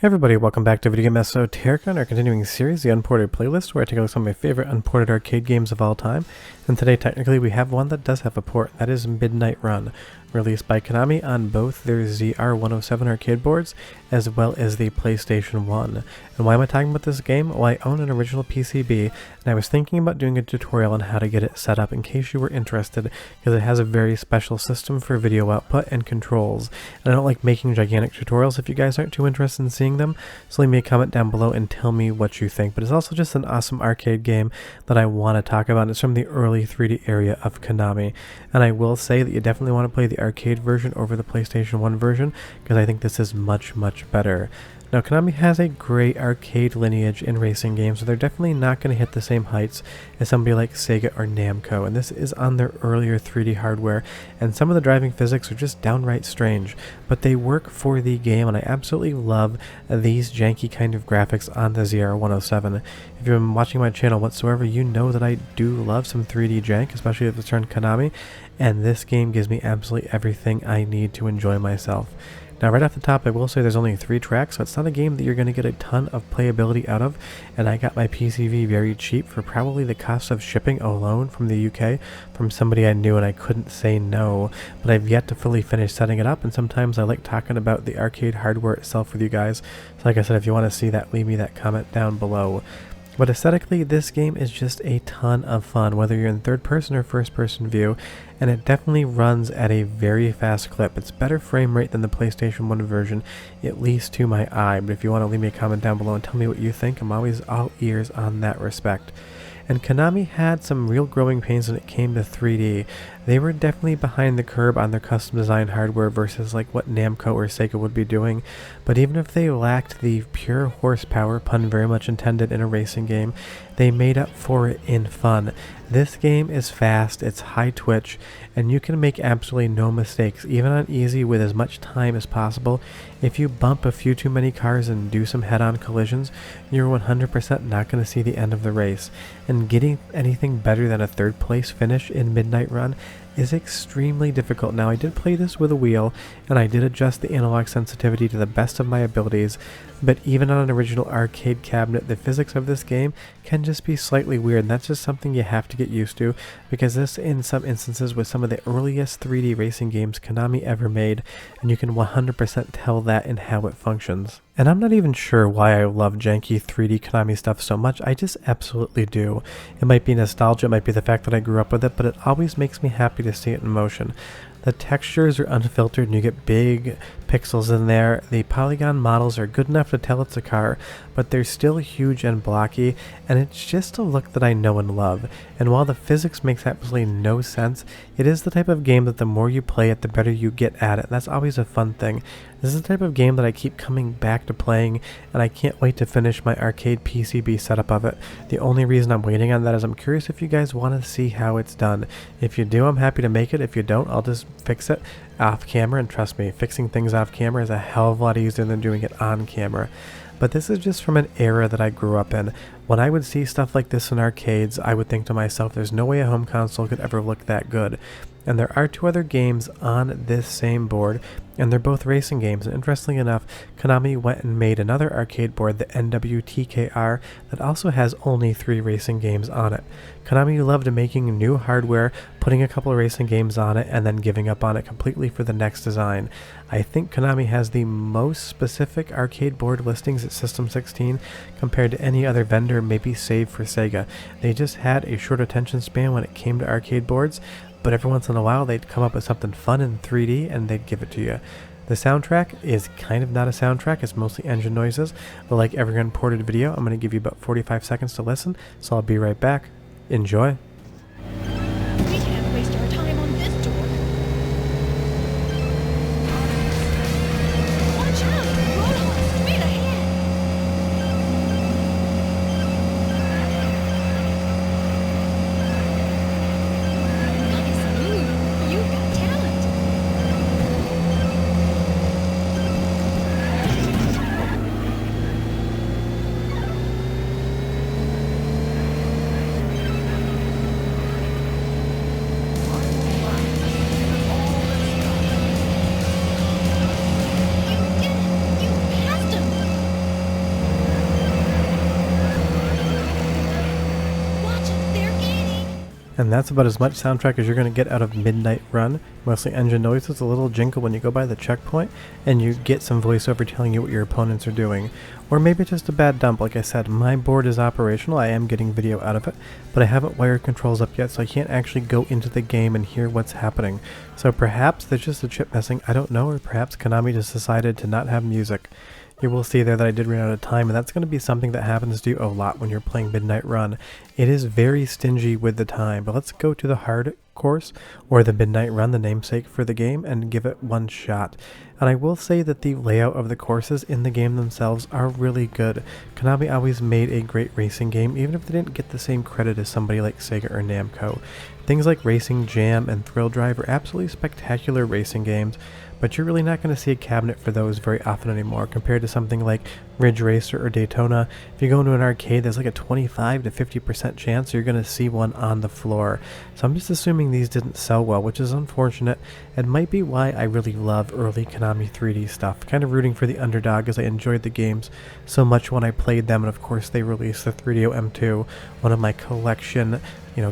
Hey everybody, welcome back to Video Game Esoterica and our continuing series, the Unported Playlist, where I take a look at some of my favorite unported arcade games of all time. And today, technically, we have one that does have a port. That is Midnight Run, released by Konami on both their ZR107 arcade boards, as well as the PlayStation 1. And why am I talking about this game? Well, I own an original PCB, and I was thinking about doing a tutorial on how to get it set up in case you were interested, because it has a very special system for video output and controls. And I don't like making gigantic tutorials if you guys aren't too interested in seeing them, so leave me a comment down below and tell me what you think. But it's also just an awesome arcade game that I want to talk about. It's from the early 3D area of Konami, and I will say that you definitely want to play the arcade version over the PlayStation 1 version, because I think this is much better. Now, Konami has a great arcade lineage in racing games, so they're definitely not going to hit the same heights as somebody like Sega or Namco, and this is on their earlier 3D hardware, and some of the driving physics are just downright strange, but they work for the game, and I absolutely love these janky kind of graphics on the ZR107. If you've been watching my channel whatsoever, you know that I do love some 3D jank, especially if it's turned Konami, and this game gives me absolutely everything I need to enjoy myself. Now, right off the top, I will say there's only 3 tracks, so it's not a game that you're going to get a ton of playability out of, and I got my PCV very cheap for probably the cost of shipping alone from the UK from somebody I knew, and I couldn't say no, but I've yet to fully finish setting it up, and sometimes I like talking about the arcade hardware itself with you guys. So like I said, if you want to see that, leave me that comment down below. But aesthetically, this game is just a ton of fun, whether you're in third person or first person view, and it definitely runs at a very fast clip. It's better frame rate than the PlayStation 1 version, at least to my eye, but if you want to leave me a comment down below and tell me what you think, I'm always all ears on that respect. And Konami had some real growing pains when it came to 3D. They were definitely behind the curve on their custom design hardware versus like what Namco or Sega would be doing, but even if they lacked the pure horsepower, pun very much intended, in a racing game, they made up for it in fun. This game is fast, it's high twitch, and you can make absolutely no mistakes, even on easy with as much time as possible. If you bump a few too many cars and do some head-on collisions, you're 100% not going to see the end of the race. And getting anything better than a third place finish in Midnight Run is extremely difficult. Now, I did play this with a wheel, and I did adjust the analog sensitivity to the best of my abilities, but even on an original arcade cabinet, the physics of this game can just be slightly weird, and that's just something you have to get used to, because this, in some instances, was some of the earliest 3D racing games Konami ever made, and you can 100% tell that in how it functions. And I'm not even sure why I love janky 3D Konami stuff so much, I just absolutely do. It might be nostalgia, it might be the fact that I grew up with it, but it always makes me happy to see it in motion. The textures are unfiltered and you get big pixels in there. The polygon models are good enough to tell it's a car, but they're still huge and blocky, and it's just a look that I know and love. And while the physics makes absolutely no sense, it is the type of game that the more you play it, the better you get at it. That's always a fun thing. This is the type of game that I keep coming back to playing, and I can't wait to finish my arcade PCB setup of it. The only reason I'm waiting on that is I'm curious if you guys want to see how it's done. If you do, I'm happy to make it. If you don't, I'll just fix it off camera, and trust me, fixing things off camera is a hell of a lot easier than doing it on camera. But this is just from an era that I grew up in. When I would see stuff like this in arcades, I would think to myself, there's no way a home console could ever look that good. And there are 2 other games on this same board, and they're both racing games. And interestingly enough, Konami went and made another arcade board, the NWTKR, that also has only 3 racing games on it. Konami loved making new hardware, putting a couple of racing games on it, and then giving up on it completely for the next design. I think Konami has the most specific arcade board listings at System 16 compared to any other vendor, maybe save for Sega. They just had a short attention span when it came to arcade boards, but every once in a while they'd come up with something fun in 3D and they'd give it to you. The soundtrack is kind of not a soundtrack, it's mostly engine noises, but like every unported video, I'm going to give you about 45 seconds to listen, so I'll be right back. Enjoy! We can't waste our time on this door. Watch out! Rhodus, speed ahead! Nice move! You've got talent! And that's about as much soundtrack as you're going to get out of Midnight Run. Mostly engine noises, a little jinkle when you go by the checkpoint, and you get some voiceover telling you what your opponents are doing. Or maybe just a bad dump. Like I said, my board is operational, I am getting video out of it, but I haven't wired controls up yet, so I can't actually go into the game and hear what's happening. So perhaps there's just a chip missing, I don't know, or perhaps Konami just decided to not have music. You will see there that I did run out of time, and that's going to be something that happens to you a lot when you're playing Midnight Run. It is very stingy with the time, but let's go to the hard course, or the Midnight Run, the namesake for the game, and give it one shot. And I will say that the layout of the courses in the game themselves are really good. Konami always made a great racing game, even if they didn't get the same credit as somebody like Sega or Namco. Things like Racing Jam and Thrill Drive are absolutely spectacular racing games, but you're really not going to see a cabinet for those very often anymore compared to something like Ridge Racer or Daytona. If you go into an arcade, there's like a 25 to 50% chance you're going to see one on the floor. So I'm just assuming these didn't sell well, which is unfortunate, and might be why I really love early Konami 3D stuff. Kind of rooting for the underdog as I enjoyed the games so much when I played them, and of course they released the 3DO M2. One of my collection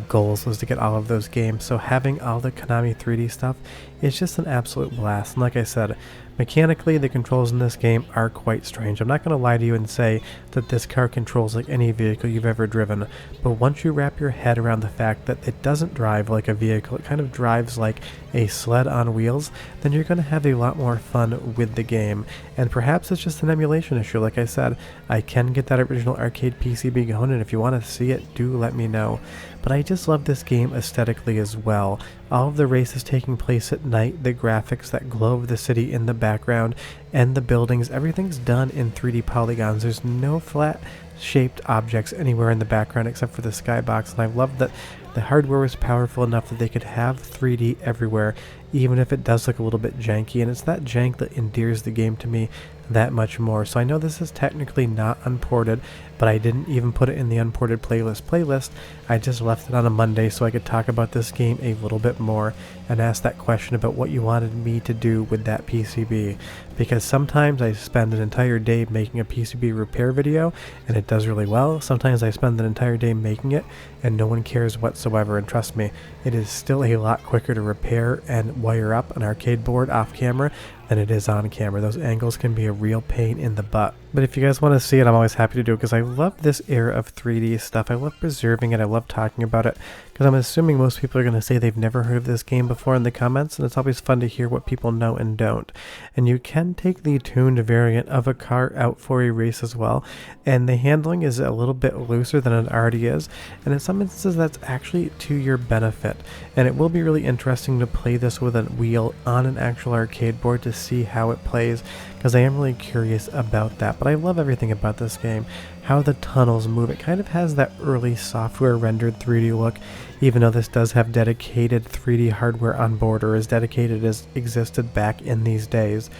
goals was to get all of those games, so having all the Konami 3D stuff is just an absolute blast. And like I said, mechanically the controls in this game are quite strange. I'm not going to lie to you and say that this car controls like any vehicle you've ever driven, but once you wrap your head around the fact that it doesn't drive like a vehicle, it kind of drives like a sled on wheels, then you're going to have a lot more fun with the game. And perhaps it's just an emulation issue. Like I said, I can get that original arcade PCB going, and if you want to see it, do let me know. But I just love this game aesthetically as well. All of the races taking place at night, the graphics, that glow of the city in the background, and the buildings, everything's done in 3D polygons. There's no flat shaped objects anywhere in the background except for the skybox, and I love that the hardware was powerful enough that they could have 3D everywhere, even if it does look a little bit janky, and it's that jank that endears the game to me that much more. So I know this is technically not unported, but I didn't even put it in the unported playlist. I just left it on a Monday so I could talk about this game a little bit more and ask that question about what you wanted me to do with that PCB, because sometimes I spend an entire day making a PCB repair video and it does really well. Sometimes I spend an entire day making it and no one cares whatsoever, and trust me, it is still a lot quicker to repair and wire up an arcade board off camera than it is on camera. Those angles can be a real pain in the butt. But if you guys want to see it, I'm always happy to do it because I love this era of 3D stuff. I love preserving it. I love talking about it because I'm assuming most people are going to say they've never heard of this game before in the comments, and it's always fun to hear what people know and don't. And you can take the tuned variant of a car out for a race as well, and the handling is a little bit looser than it already is, and in some instances that's actually to your benefit. And it will be really interesting to play this with a wheel on an actual arcade board to see how it plays, because I am really curious about that. But I love everything about this game. How the tunnels move. It kind of has that early software rendered 3D look, even though this does have dedicated 3D hardware on board, or as dedicated as existed back in these days.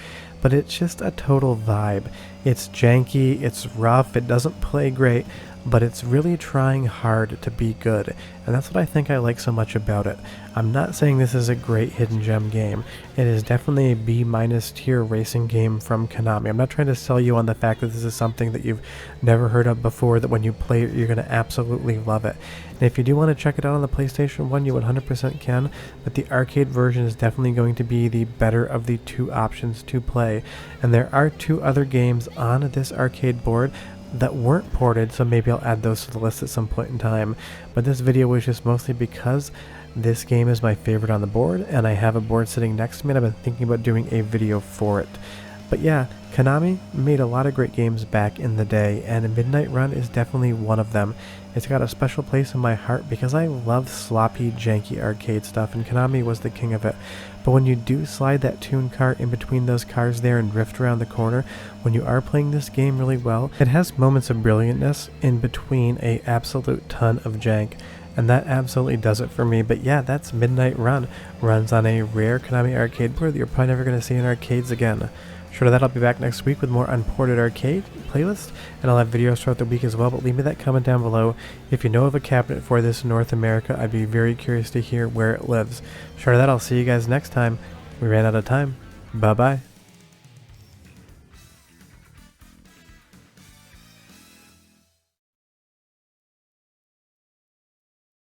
But it's just a total vibe. It's janky, it's rough, it doesn't play great, but it's really trying hard to be good, and that's what I think I like so much about it. I'm not saying this is a great hidden gem game. It is definitely a B- tier racing game from Konami. I'm not trying to sell you on the fact that this is something that you've never heard of before, that when you play it you're going to absolutely love it. And if you do want to check it out on the PlayStation 1, you 100% can, but the arcade version is definitely going to be the better of the two options to play. And there are two other games on this arcade board that weren't ported, so maybe I'll add those to the list at some point in time. But this video was just mostly because this game is my favorite on the board, and I have a board sitting next to me, and I've been thinking about doing a video for it. But yeah, Konami made a lot of great games back in the day, and Midnight Run is definitely one of them. It's got a special place in my heart because I love sloppy, janky arcade stuff, and Konami was the king of it. But when you do slide that tune car in between those cars there and drift around the corner, when you are playing this game really well, it has moments of brilliantness in between a absolute ton of jank. And that absolutely does it for me. But yeah, that's Midnight Run. Runs on a rare Konami arcade board that you're probably never going to see in arcades again. Short of that, I'll be back next week with more unported arcade playlist, and I'll have videos throughout the week as well, but leave me that comment down below. If you know of a cabinet for this in North America, I'd be very curious to hear where it lives. Short of that, I'll see you guys next time. We ran out of time. Bye bye.